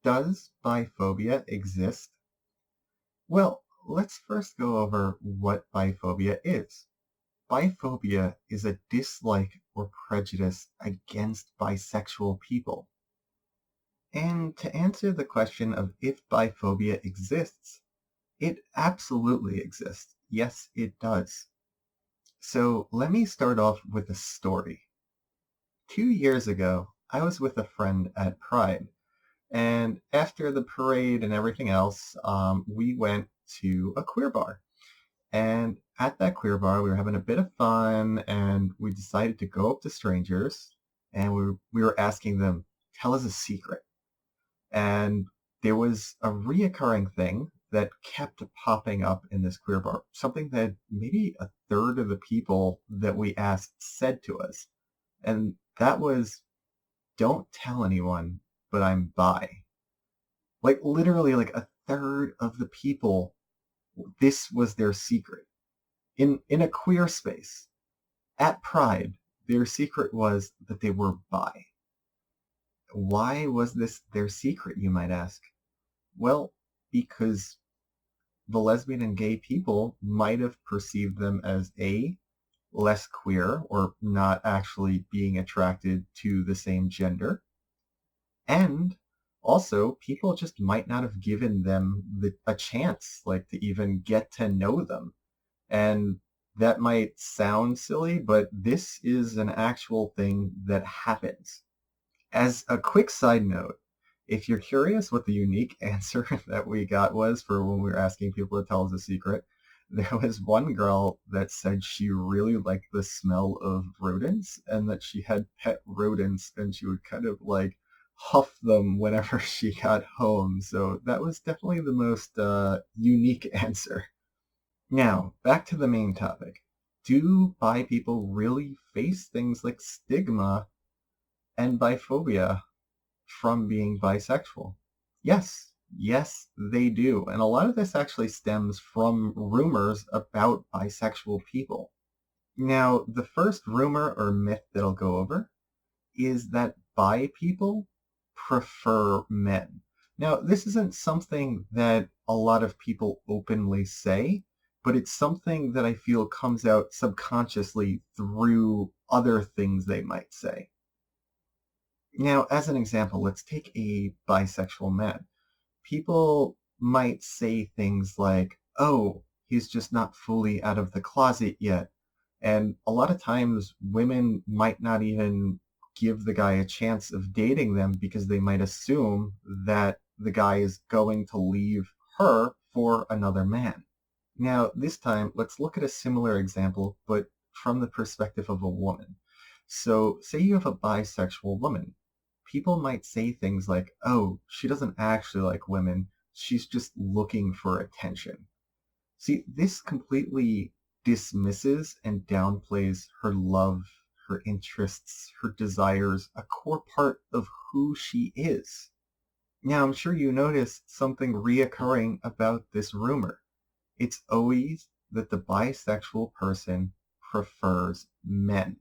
Does biphobia exist? Well, let's first go over what biphobia is. Biphobia is a dislike or prejudice against bisexual people. And to answer the question of if biphobia exists, it absolutely exists. Yes, it does. So let me start off with a story. 2 years ago, I was with a friend at Pride. And after the parade and everything else, we went to a queer bar. And at that queer bar, we were having a bit of fun, and we decided to go up to strangers, and we were asking them, "Tell us a secret." And there was a reoccurring thing that kept popping up in this queer bar, something that maybe a third of the people that we asked said to us, and that was, "Don't tell anyone, but I'm bi." Like literally like a third of the people, this was their secret. In a queer space, at Pride, their secret was that they were bi. Why was this their secret, you might ask? Well, because the lesbian and gay people might have perceived them as less queer or not actually being attracted to the same gender, and also people just might not have given them a chance, like to even get to know them. And that might sound silly, but this is an actual thing that happens. As a quick side note, if you're curious what the unique answer that we got was for when we were asking people to tell us a secret, there was one girl that said she really liked the smell of rodents and that she had pet rodents and she would kind of like huff them whenever she got home. So that was definitely the most unique answer. Now, back to the main topic. Do bi people really face things like stigma and biphobia from being bisexual? Yes, yes, they do. And a lot of this actually stems from rumors about bisexual people. Now, the first rumor or myth that I'll go over is that bi people prefer men. Now, this isn't something that a lot of people openly say, but it's something that I feel comes out subconsciously through other things they might say. Now, as an example, let's take a bisexual man. People might say things like, "Oh, he's just not fully out of the closet yet." And a lot of times women might not even give the guy a chance of dating them because they might assume that the guy is going to leave her for another man. Now, this time, let's look at a similar example, but from the perspective of a woman. So, say you have a bisexual woman. People might say things like, "Oh, she doesn't actually like women. She's just looking for attention." See, this completely dismisses and downplays her love, her interests, her desires, a core part of who she is. Now, I'm sure you noticed something reoccurring about this rumor. It's always that the bisexual person prefers men.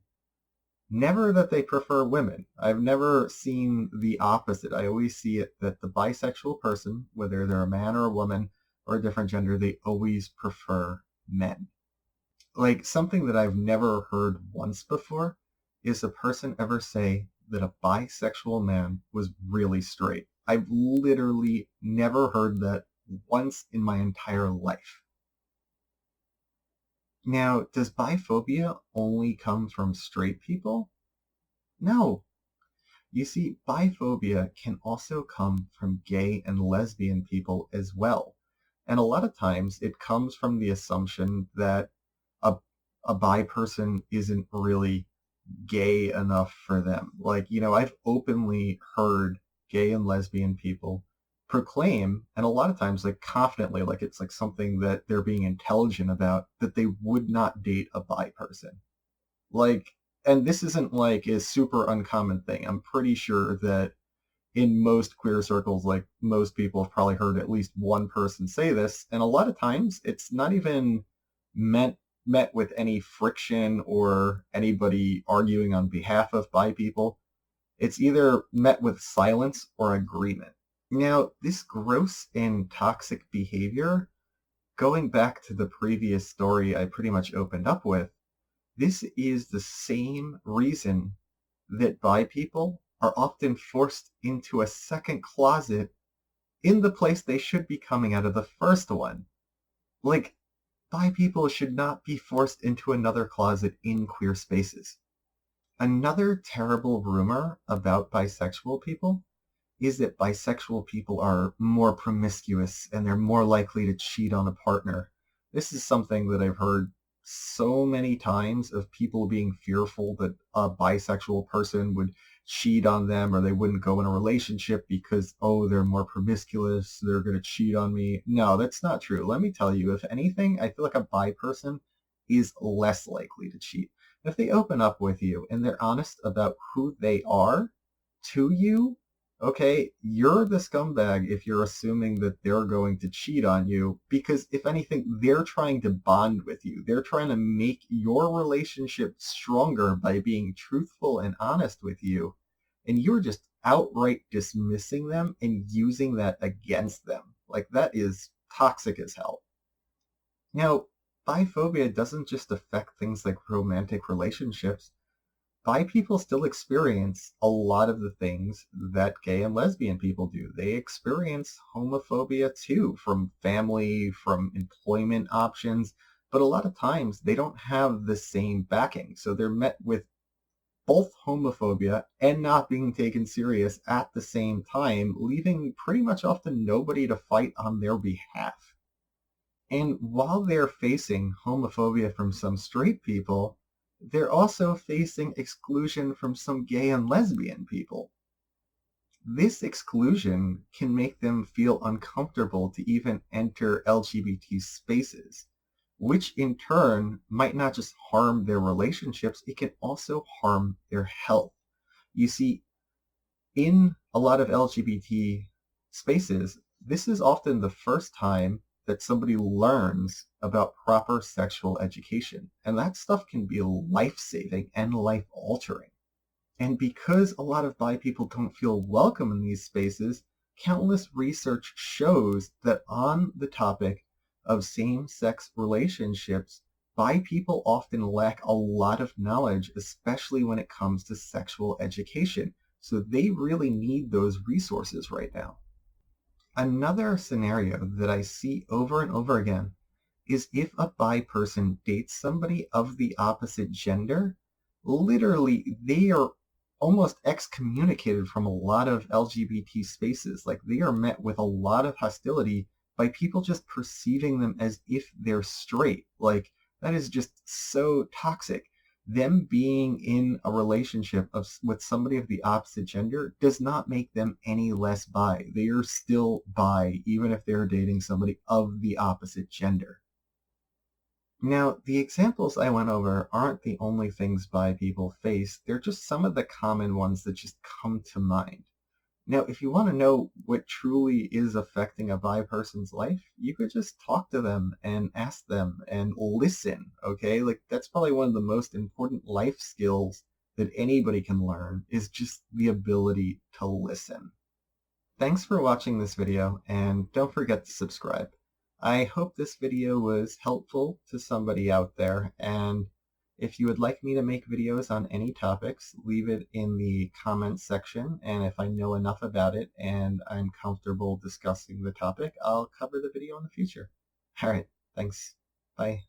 Never that they prefer women. I've never seen the opposite. I always see it that the bisexual person, whether they're a man or a woman or a different gender, they always prefer men. Like something that I've never heard once before is a person ever say that a bisexual man was really straight. I've literally never heard that once in my entire life. Now, does biphobia only come from straight people? No. You see, biphobia can also come from gay and lesbian people as well. And a lot of times it comes from the assumption that a, a bi person isn't really gay enough for them. Like, I've openly heard gay and lesbian people proclaim, and a lot of times like confidently, like it's like something that they're being intelligent about, that they would not date a bi person. Like, and this isn't like a super uncommon thing. I'm pretty sure that in most queer circles, like most people have probably heard at least one person say this, and a lot of times it's not even met with any friction or anybody arguing on behalf of bi people. It's either met with silence or agreement. Now, this gross and toxic behavior, going back to the previous story I pretty much opened up with, this is the same reason that bi people are often forced into a second closet in the place they should be coming out of the first one. Like, bi people should not be forced into another closet in queer spaces. Another terrible rumor about bisexual people is that bisexual people are more promiscuous and they're more likely to cheat on a partner. This is something that I've heard so many times of people being fearful that a bisexual person would cheat on them or they wouldn't go in a relationship because, oh, they're more promiscuous, they're going to cheat on me. No, that's not true. Let me tell you, if anything, I feel like a bi person is less likely to cheat. If they open up with you and they're honest about who they are to you, okay, you're the scumbag if you're assuming that they're going to cheat on you, because if anything, they're trying to bond with you. They're trying to make your relationship stronger by being truthful and honest with you. And you're just outright dismissing them and using that against them. Like, that is toxic as hell. Now, biphobia doesn't just affect things like romantic relationships. Bi people still experience a lot of the things that gay and lesbian people do. They experience homophobia too, from family, from employment options, but a lot of times they don't have the same backing. So they're met with both homophobia and not being taken serious at the same time, leaving pretty much often nobody to fight on their behalf. And while they're facing homophobia from some straight people, they're also facing exclusion from some gay and lesbian people. This exclusion can make them feel uncomfortable to even enter LGBT spaces, which in turn might not just harm their relationships, it can also harm their health. You see, in a lot of LGBT spaces, this is often the first time that somebody learns about proper sexual education. And that stuff can be life-saving and life-altering. And because a lot of bi people don't feel welcome in these spaces, countless research shows that on the topic of same-sex relationships, bi people often lack a lot of knowledge, especially when it comes to sexual education. So they really need those resources right now. Another scenario that I see over and over again is if a bi person dates somebody of the opposite gender, literally they are almost excommunicated from a lot of LGBT spaces. Like, they are met with a lot of hostility by people just perceiving them as if they're straight. Like, that is just so toxic. Them being in a relationship with somebody of the opposite gender does not make them any less bi. They are still bi, even if they're dating somebody of the opposite gender. Now, the examples I went over aren't the only things bi people face. They're just some of the common ones that just come to mind. Now, if you want to know what truly is affecting a bi person's life, you could just talk to them and ask them and listen, okay? Like, that's probably one of the most important life skills that anybody can learn, is just the ability to listen. Thanks for watching this video, and don't forget to subscribe. I hope this video was helpful to somebody out there, and if you would like me to make videos on any topics, leave it in the comments section, and if I know enough about it and I'm comfortable discussing the topic, I'll cover the video in the future. Alright, thanks. Bye.